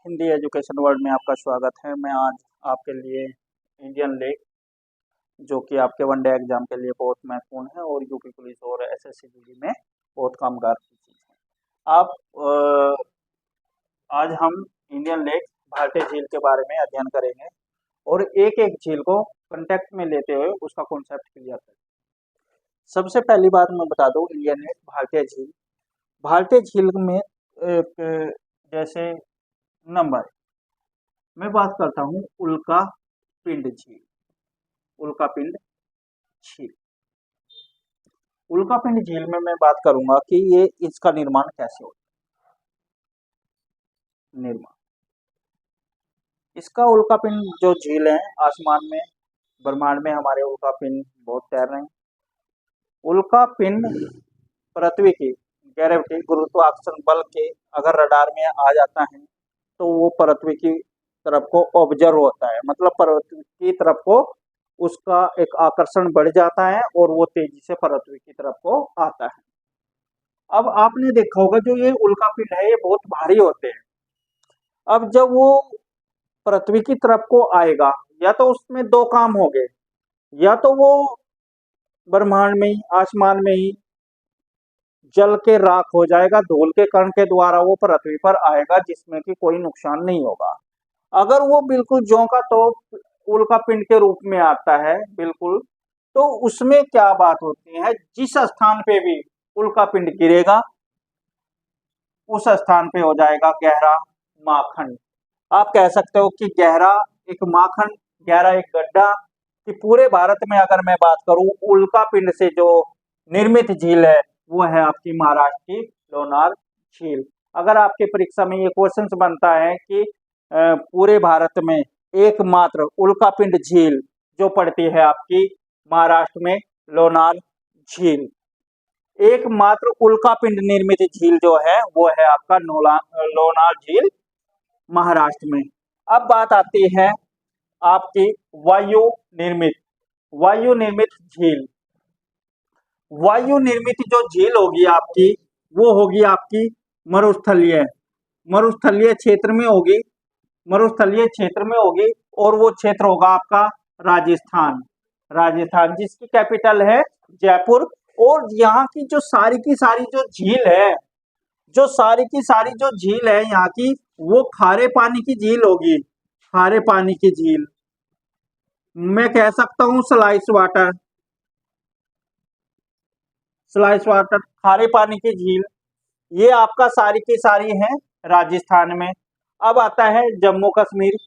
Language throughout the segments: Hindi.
हिंदी एजुकेशन वर्ल्ड में आपका स्वागत है। मैं आज आपके लिए इंडियन लेक, जो कि आपके वनडे एग्जाम के लिए बहुत महत्वपूर्ण है और यूपी पुलिस और एसएससी जीडी में बहुत कामगार की चीज़ है। आज हम इंडियन लेक भारतीय झील के बारे में अध्ययन करेंगे और एक एक झील को कंटेक्ट में लेते हुए उसका कॉन्सेप्ट क्लियर करेंगे। सबसे पहली बात मैं बता दूं, इंडियन लेक भारतीय झील। भारतीय झील में जैसे नंबर मैं बात करता हूँ उल्का पिंड झील। उल्का पिंड झील, उल्का पिंड झील में मैं बात करूंगा कि ये इसका निर्माण कैसे होता है। निर्माण इसका, उल्का पिंड जो झील है, आसमान में ब्रह्मांड में हमारे उल्का पिंड बहुत तैर रहे हैं। उल्का पिंड पृथ्वी की ग्रेविटी, गुरुत्वाकर्षण बल के अगर रडार में आ जाता है तो वो पृथ्वी की तरफ को ऑब्जर्व होता है, मतलब पृथ्वी की तरफ को उसका एक आकर्षण बढ़ जाता है और वो तेजी से पृथ्वी की तरफ को आता है। अब आपने देखा होगा जो ये उल्का पिंड है ये बहुत भारी होते हैं। अब जब वो पृथ्वी की तरफ को आएगा, या तो उसमें दो काम हो गए, या तो वो ब्रह्मांड में ही, आसमान में ही जल के राख हो जाएगा, धूल के कण के द्वारा वो पृथ्वी पर आएगा जिसमें कि कोई नुकसान नहीं होगा। अगर वो बिल्कुल ज्यों का तो उल्का पिंड के रूप में आता है बिल्कुल, तो उसमें क्या बात होती है, जिस स्थान पे भी उल्का पिंड गिरेगा उस स्थान पे हो जाएगा गहरा माखन। आप कह सकते हो कि गहरा एक माखन, गहरा एक गड्ढा। कि पूरे भारत में अगर मैं बात करूं, उल्का पिंड से जो निर्मित झील है वो है आपकी महाराष्ट्र की लोनार झील। अगर आपके परीक्षा में ये क्वेश्चन बनता है कि पूरे भारत में एकमात्र उल्का पिंड झील जो पड़ती है आपकी महाराष्ट्र में लोनार झील, एकमात्र उल्का पिंड निर्मित झील जो है वो है आपका लोनार झील महाराष्ट्र में। अब बात आती है आपकी वायु निर्मित झील। वायु निर्मित जो झील होगी आपकी, वो होगी आपकी मरुस्थलीय क्षेत्र में होगी, मरुस्थलीय क्षेत्र में होगी और वो क्षेत्र होगा आपका राजस्थान जिसकी कैपिटल है जयपुर। और यहाँ की जो सारी की सारी जो झील है, जो सारी की सारी जो झील है यहाँ की, वो खारे पानी की झील होगी। खारे पानी की झील, मैं कह सकता हूँ स्लाइस वाटर खारे पानी की झील, ये आपका सारी की सारी है राजस्थान में। अब आता है जम्मू कश्मीर।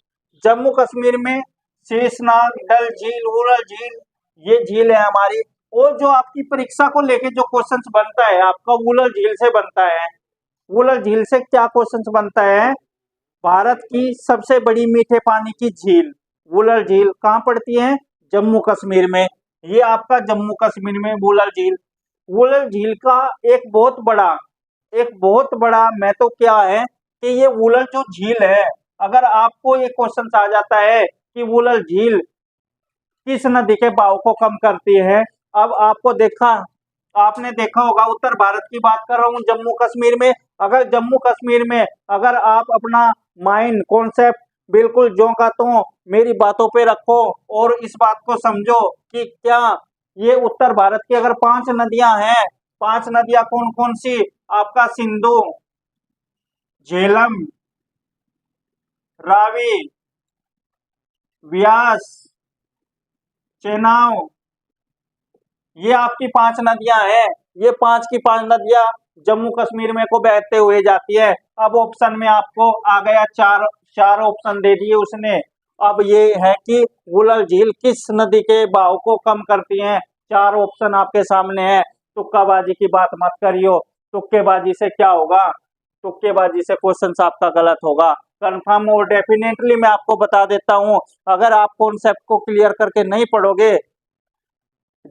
जम्मू कश्मीर में शेषनाग, डल झील, वुलर झील, ये झील है हमारी। और जो आपकी परीक्षा को लेके जो क्वेश्चंस बनता है आपका वुलर झील से बनता है। वुलर झील से क्या क्वेश्चंस बनता है, भारत की सबसे बड़ी मीठे पानी की झील वुलर झील कहाँ पड़ती है, जम्मू कश्मीर में। ये आपका जम्मू कश्मीर में वुलर झील का एक बहुत बड़ा महत्व क्या है कि ये वुलर जो झील है, अगर आपको ये क्वेश्चन आ जाता है कि वुलर झील किस नदी के बहाव को कम करती है। अब आपने देखा होगा, उत्तर भारत की बात कर रहा हूँ, जम्मू कश्मीर में, अगर आप अपना माइंड कॉन्सेप्ट बिल्कुल ज्यों का त्यों मेरी बातों पे रखो और इस बात को समझो कि क्या ये उत्तर भारत की अगर 5 नदियां हैं, 5 नदियां कौन कौन सी, आपका सिंधु, झेलम, रावी, व्यास, चेनाब, ये आपकी 5 नदियां हैं। ये 5 की 5 नदियां जम्मू कश्मीर में को बहते हुए जाती है। अब ऑप्शन में आपको आ गया चार ऑप्शन दे दिए उसने। अब ये है कि वुलर झील किस नदी के बहाव को कम करती है, 4 ऑप्शन आपके सामने है। तुक्काबाजी की बात मत करियो, तुक्केबाजी से क्या होगा, तुक्केबाजी से क्वेश्चन आपका गलत होगा कंफर्म। और डेफिनेटली मैं आपको बता देता हूं, अगर आप कॉन्सेप्ट को क्लियर करके नहीं पढ़ोगे,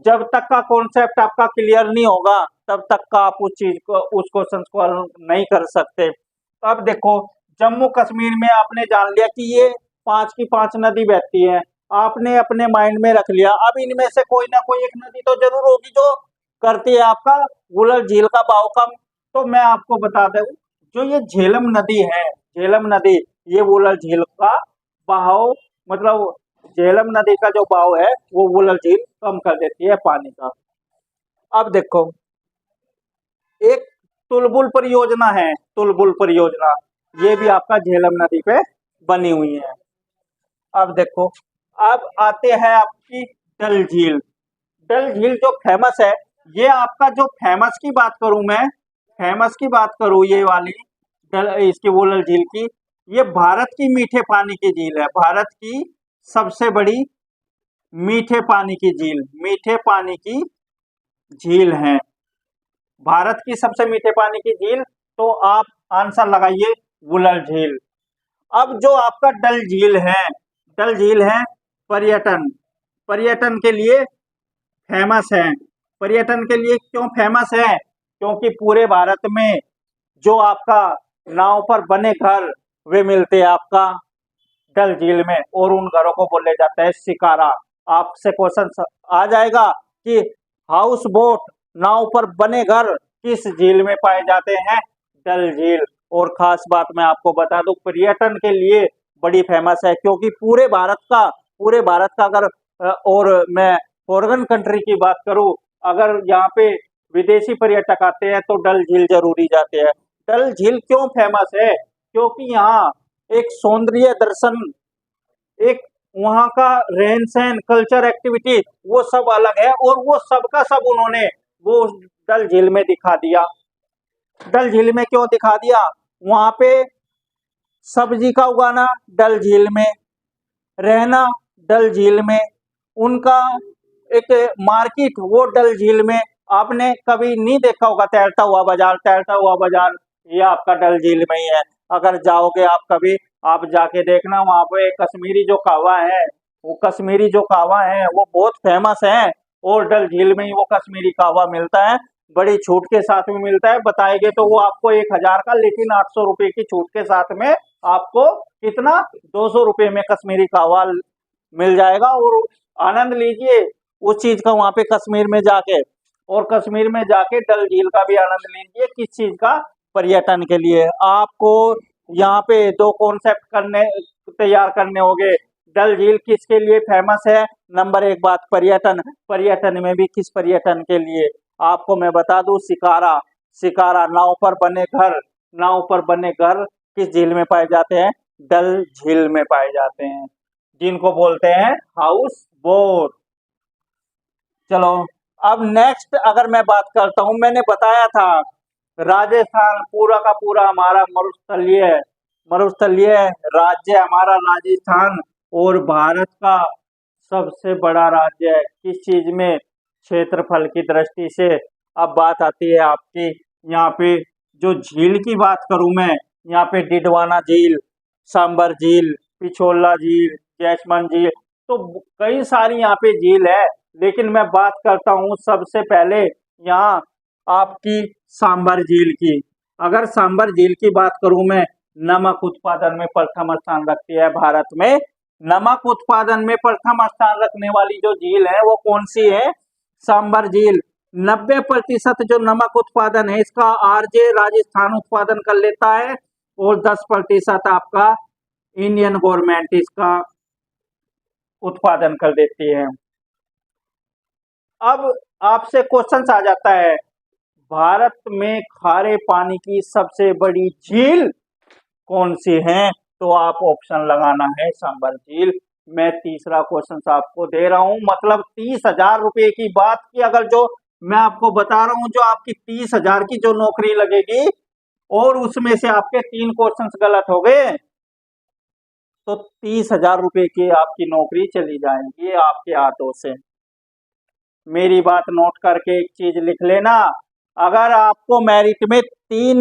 जब तक का कॉन्सेप्ट आपका क्लियर नहीं होगा तब तक का आप उस क्वेश्चन को हल नहीं कर सकते। अब देखो, जम्मू कश्मीर में आपने जान लिया कि ये 5 की 5 नदी बहती है, आपने अपने माइंड में रख लिया। अब इनमें से कोई ना कोई एक नदी तो जरूर होगी जो करती है आपका वुलर झील का बहाव कम। तो मैं आपको बता दूं, जो ये झेलम नदी है, झेलम नदी ये वुलर झील का बहाव, मतलब झेलम नदी का जो बहाव है वो वुलर झील कम कर देती है पानी का। अब देखो, एक तुलबुल परियोजना है, तुलबुल परियोजना, ये भी आपका झेलम नदी पे बनी हुई है। अब देखो, अब आते हैं आपकी डल झील। डल झील जो फेमस है, ये आपका जो फेमस की बात करूं मैं, फेमस की बात करूं ये वाली डल, इसकी वुलर झील की, ये भारत की मीठे पानी की झील है, भारत की सबसे बड़ी मीठे पानी की झील, मीठे पानी की झील है, भारत की सबसे मीठे पानी की झील। तो आप आंसर लगाइए वुलर झील। अब जो आपका डल झील है, डल झील है पर्यटन, पर्यटन के लिए फेमस है। पर्यटन के लिए क्यों फेमस है? क्योंकि पूरे भारत में जो आपका नाव पर बने घर वे मिलते हैं आपका डल झील में, और उन घरों को बोले जाता है शिकारा। आपसे क्वेश्चन आ जाएगा कि हाउस बोट, नाव पर बने घर किस झील में पाए जाते हैं? डल झील। और खास बात मैं आपको बता दूं, पर्यटन के लिए बड़ी फेमस है, क्योंकि पूरे भारत का अगर और मैं फॉरेन कंट्री की बात करूं, अगर यहाँ पे विदेशी पर्यटक आते हैं तो डल झील जरूरी जाते हैं। डल झील क्यों फेमस है? क्योंकि यहाँ एक सौंदर्य दर्शन, एक वहाँ का रहन सहन, कल्चर, एक्टिविटी, वो सब अलग है, और वो सब का सब उन्होंने वो डल झील में दिखा दिया। डल झील में क्यों दिखा दिया? वहां पे सब्जी का उगाना डल झील में, रहना डल झील में, उनका एक मार्केट वो डल झील में। आपने कभी नहीं देखा होगा तैरता हुआ बाजार, तैरता हुआ बाजार ये आपका डल झील में ही है। अगर जाओगे आप कभी, आप जाके देखना, वहां पे कश्मीरी जो कहवा है, वो कश्मीरी जो कहवा है वो बहुत फेमस है, और डल झील में ही वो कश्मीरी कहवा मिलता है, बड़ी छूट के साथ में मिलता है। बताएंगे तो वो आपको 1,000 का, लेकिन 800 रुपए की छूट के साथ में आपको कितना, 200 रुपए में कश्मीरी कहवा मिल जाएगा। और आनंद लीजिए उस चीज का वहां पे कश्मीर में जाके, और कश्मीर में जाके डल झील का भी आनंद लीजिए। किस चीज का? पर्यटन के लिए। आपको यहाँ पे दो कॉन्सेप्ट करने तैयार करने होंगे। डल झील किसके लिए फेमस है? नंबर एक बात पर्यटन, पर्यटन में भी किस पर्यटन के लिए? आपको मैं बता दूं, शिकारा, शिकारा नाव पर बने घर, नाव पर बने घर किस झील में पाए जाते हैं? डल झील में पाए जाते हैं, जिनको बोलते हैं हाउस बोट। चलो, अब नेक्स्ट अगर मैं बात करता हूं, मैंने बताया था राजस्थान पूरा का पूरा हमारा मरुस्थलीय, मरुस्थलीय राज्य हमारा राजस्थान, और भारत का सबसे बड़ा राज्य है किस चीज में? क्षेत्रफल की दृष्टि से। अब बात आती है आपकी यहाँ पे, जो झील की बात करूं मैं, यहाँ पे डिडवाना झील, सांबर झील, पिछोला झील, जैसमंद झील, तो कई सारी यहाँ पे झील है। लेकिन मैं बात करता हूँ सबसे पहले यहाँ आपकी सांबर झील की। अगर सांबर झील की बात करूं मैं, नमक उत्पादन में प्रथम स्थान रखती है भारत में। नमक उत्पादन में प्रथम स्थान रखने वाली जो झील है वो कौन सी है? सांबर झील। 90% जो नमक उत्पादन है इसका आरजे राजस्थान उत्पादन कर लेता है, और 10% आपका इंडियन गवर्नमेंट इसका उत्पादन कर देती है। अब आपसे क्वेश्चन आ जाता है, भारत में खारे पानी की सबसे बड़ी झील कौन सी है? तो आप ऑप्शन लगाना है सांबर झील। मैं तीसरा क्वेश्चन आपको दे रहा हूं, मतलब 30,000 रुपए की बात की, अगर जो मैं आपको बता रहा हूं, जो आपकी 30,000 की जो नौकरी लगेगी, और उसमें से आपके 3 क्वेश्चन गलत हो गए, तो 30,000 रुपए की आपकी नौकरी चली जाएगी आपके हाथों से। मेरी बात नोट करके एक चीज लिख लेना, अगर आपको मेरिट में 3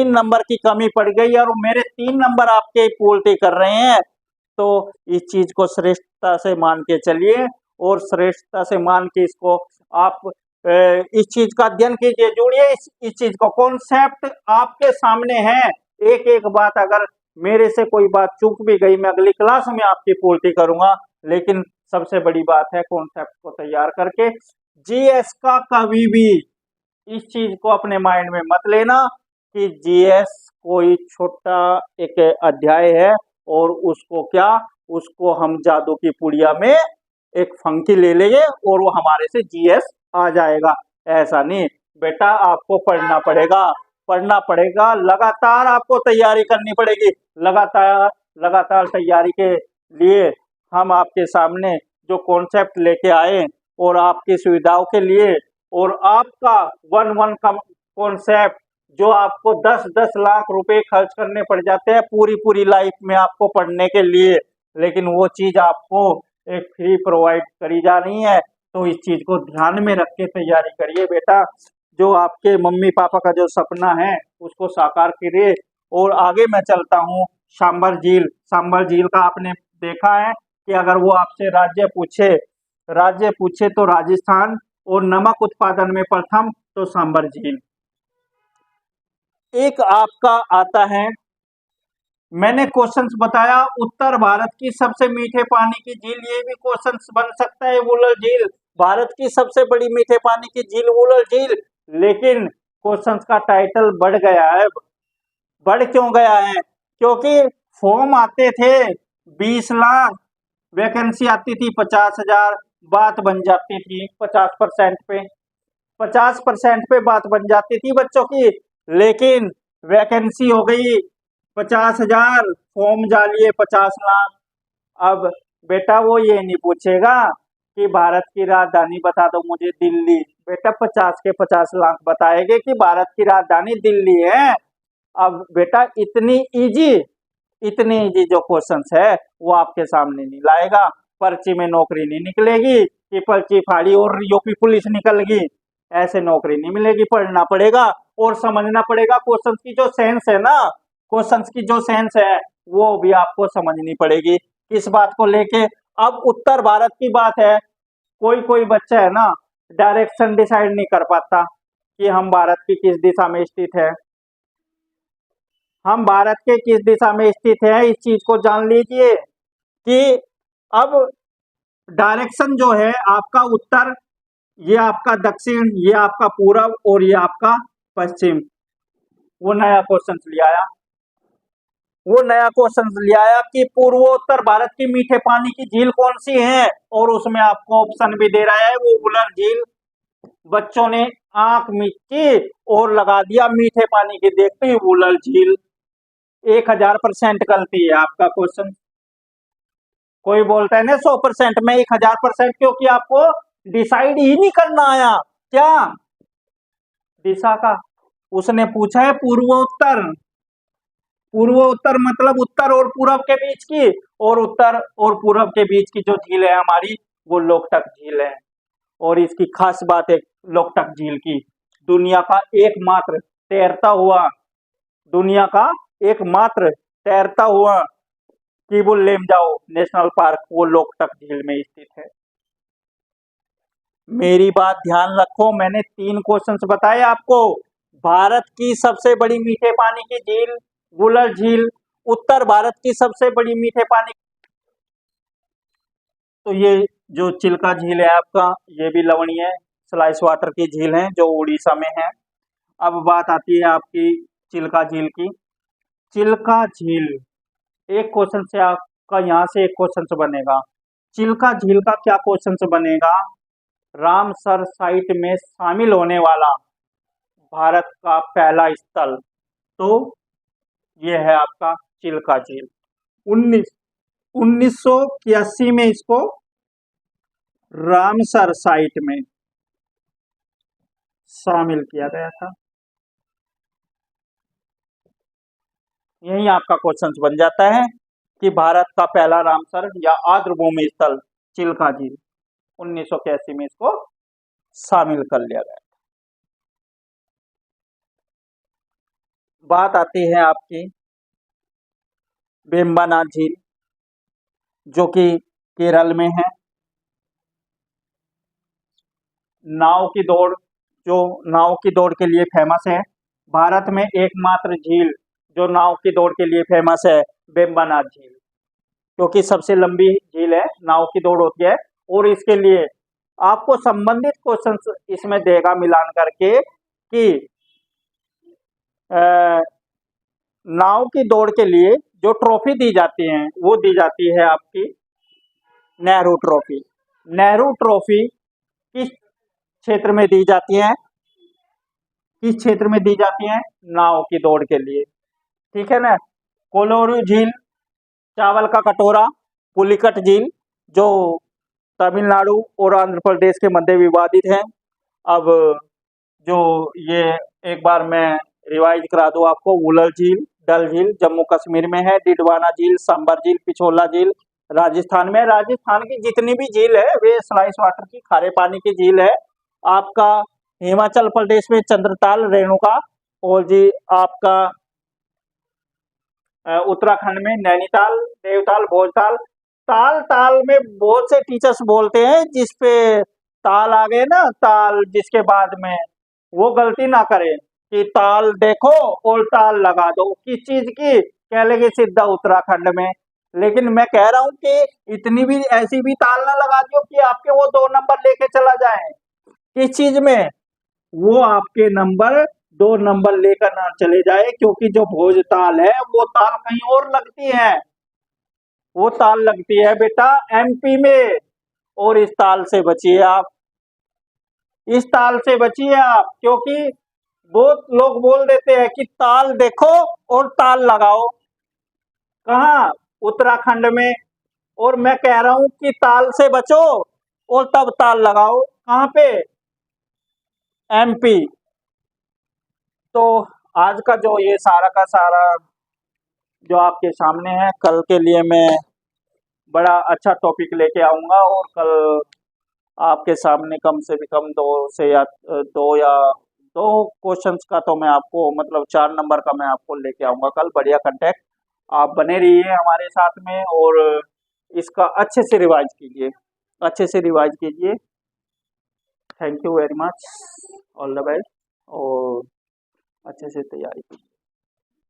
नंबर की कमी पड़ गई और मेरे 3 नंबर आपके पूर्ति कर रहे हैं, तो इस चीज को श्रेष्ठता से मान के चलिए, और श्रेष्ठता से मान के इसको आप इस चीज का अध्ययन कीजिए, जुड़िए इस चीज को। कॉन्सेप्ट आपके सामने है, एक एक बात अगर मेरे से कोई बात चूक भी गई, मैं अगली क्लास में आपकी पूर्ति करूंगा, लेकिन सबसे बड़ी बात है कॉन्सेप्ट को तैयार करके। जीएस का कभी भी इस चीज को अपने माइंड में मत लेना कि जीएस कोई छोटा एक अध्याय है और उसको हम जादू की पुड़िया में एक फंकी ले लेंगे और वो हमारे से जीएस आ जाएगा। ऐसा नहीं बेटा, आपको पढ़ना पड़ेगा, लगातार आपको तैयारी करनी पड़ेगी। लगातार तैयारी के लिए हम आपके सामने जो कॉन्सेप्ट लेके आए और आपकी सुविधाओं के लिए, और आपका वन कॉन्सेप्ट जो आपको 10-10 लाख रुपए खर्च करने पड़ जाते हैं पूरी लाइफ में आपको पढ़ने के लिए, लेकिन वो चीज आपको एक फ्री प्रोवाइड करी जा रही है। तो इस चीज को ध्यान में रख के तैयारी करिए बेटा। जो आपके मम्मी पापा का जो सपना है उसको साकार करिए। और आगे मैं चलता हूँ। सांबर झील का आपने देखा है कि अगर वो आपसे राज्य पूछे तो राजस्थान, और नमक उत्पादन में प्रथम तो सांबर झील। एक आपका आता है, मैंने क्वेश्चंस बताया उत्तर भारत की सबसे मीठे पानी की झील, ये भी क्वेश्चंस बन सकता है वुलर झील। भारत की सबसे बड़ी मीठे पानी की झील वुलर झील, लेकिन क्वेश्चंस का टाइटल बढ़ गया है। बढ़ क्यों गया है? क्योंकि फॉर्म आते थे 20 लाख, वैकेंसी आती थी 50,000, बात बन जाती थी 50% पे। 50% पे बात बन जाती थी बच्चों की, लेकिन वैकेंसी हो गई 50,000, फॉर्म डालिए 50 लाख। अब बेटा वो ये नहीं पूछेगा कि भारत की राजधानी बता दो मुझे, दिल्ली। बेटा 50 के 50 लाख बताएंगे कि भारत की राजधानी दिल्ली है। अब बेटा इतनी इजी जो क्वेश्चंस है वो आपके सामने नहीं लाएगा। पर्ची में नौकरी नहीं निकलेगी कि पर्ची फाड़ी और यूपी पुलिस निकल गई, ऐसे नौकरी नहीं मिलेगी। पढ़ना पड़ेगा और समझना पड़ेगा। क्वेश्चंस की जो सेंस है ना, क्वेश्चंस की जो सेंस है वो भी आपको समझनी पड़ेगी। किस बात को लेके? अब उत्तर भारत की बात है, कोई बच्चा है ना डायरेक्शन डिसाइड नहीं कर पाता कि हम भारत की किस दिशा में स्थित है। हम भारत के किस दिशा में स्थित है, इस चीज को जान लीजिए कि अब डायरेक्शन जो है आपका उत्तर, ये आपका दक्षिण, ये आपका पूरब और ये आपका पश्चिम। वो नया क्वेश्चन ले आया कि पूर्वोत्तर भारत की मीठे पानी की झील कौन सी है, और उसमें आपको ऑप्शन भी दे रहा है वो वुलर झील। बच्चों ने आंख मीची और लगा दिया मीठे पानी की देखते ही वुलर झील। 1000% गलती है आपका क्वेश्चन। कोई बोलता है ना 100% में 1000%, क्योंकि आपको डिसाइड ही नहीं करना आया क्या दिशा का। उसने पूछा है पूर्वोत्तर मतलब उत्तर और पूरब के बीच की, और उत्तर और पूरब के बीच की जो झील है हमारी वो लोकटक झील है। और इसकी खास बात है लोकटक झील की, दुनिया का एकमात्र तैरता हुआ किबुल लेमजाओ नेशनल पार्क वो लोकटक झील में स्थित है। मेरी बात ध्यान रखो, मैंने 3 क्वेश्चंस बताए आपको। भारत की सबसे बड़ी मीठे पानी की झील वुलर झील, उत्तर भारत की सबसे बड़ी मीठे पानी, तो ये जो चिल्का झील है आपका, ये भी लवणीय स्लाइस वाटर की झील है जो उड़ीसा में है। अब बात आती है आपकी चिल्का झील की। चिल्का झील, एक क्वेश्चन से आपका यहाँ से एक क्वेश्चन बनेगा। चिल्का झील का क्या क्वेश्चन बनेगा? रामसर साइट में शामिल होने वाला भारत का पहला स्थल, तो यह है आपका चिल्का झील। 1981 में इसको रामसर साइट में शामिल किया गया था। यही आपका क्वेश्चन बन जाता है कि भारत का पहला रामसर या आर्द्रभूमि स्थल चिल्का झील 1981 में इसको शामिल कर लिया गया। बात आती है आपकी वेम्बनाड झील, जो कि केरल में है। नाव की दौड़ के लिए फेमस है। भारत में एकमात्र झील जो नाव की दौड़ के लिए फेमस है वेम्बनाड झील, क्योंकि सबसे लंबी झील है, नाव की दौड़ होती है। और इसके लिए आपको संबंधित क्वेश्चन इसमें देगा मिलान करके कि अ, नाव की दौड़ के लिए जो ट्रॉफी दी जाती है वो दी जाती है आपकी नेहरू ट्रॉफी। नेहरू ट्रॉफी किस क्षेत्र में दी जाती है? किस क्षेत्र में दी जाती है? नाव की दौड़ के लिए, ठीक है ना। कोलोरू झील, चावल का कटोरा, पुलिकट झील, जो तमिलनाडु और आंध्र प्रदेश के मध्य विवादित है। अब जो ये एक बार मैं रिवाइज करा दूं आपको, वुलर झील, डल झील जम्मू कश्मीर में है, डिडवाना झील, सांबर झील, पिछोला झील राजस्थान में। राजस्थान की जितनी भी झील है वे स्लाइस वाटर की खारे पानी की झील है। आपका हिमाचल प्रदेश में चंद्रताल, रेणुका, और जी आपका उत्तराखंड में नैनीताल, देवताल, भोजताल। ताल ताल में बहुत से टीचर्स बोलते हैं जिसपे ताल आ गए ना, ताल जिसके बाद में वो गलती ना करे कि ताल देखो और ताल लगा दो, किस चीज की, कह लेंगे सीधा उत्तराखंड में। लेकिन मैं कह रहा हूं कि इतनी भी ऐसी भी ताल ना लगा दो कि आपके वो 2 नंबर लेके चला जाए। किस चीज में? वो आपके नंबर 2 नंबर लेकर ना चले जाए, क्योंकि जो भोज ताल है वो ताल कहीं और लगती है। वो ताल लगती है बेटा एमपी में, और इस ताल से बचिए आप, इस ताल से बचिए आप, क्योंकि बहुत लोग बोल देते हैं कि ताल देखो और ताल लगाओ। कहाँ? उत्तराखंड में। और मैं कह रहा हूं कि ताल से बचो और तब ताल लगाओ। कहाँ पे? एमपी। तो आज का जो ये सारा का सारा जो आपके सामने है, कल के लिए मैं बड़ा अच्छा टॉपिक लेके आऊंगा, और कल आपके सामने कम से भी कम दो क्वेश्चंस का तो मैं आपको मतलब 4 नंबर का मैं आपको लेके आऊंगा कल। बढ़िया कंटेक्ट, आप बने रहिए हमारे साथ में, और इसका अच्छे से रिवाइज कीजिए, अच्छे से रिवाइज कीजिए। Thank you very much, all the best, और अच्छे से तैयारी कीजिए।